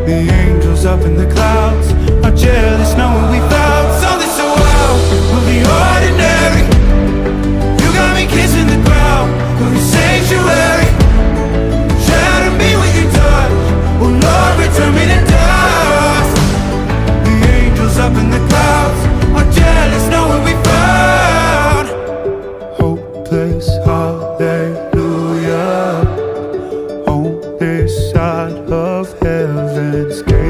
The angels up in the clouds are jealous knowing we found something so wild. We'll be ordinary. You got me kissing the ground, we'll be sanctuary. Shatter me with your touch, oh Lord, return me to dust. The angels up in the clouds are jealous knowing we found hopeless hallelujah on this side of heaven's gate.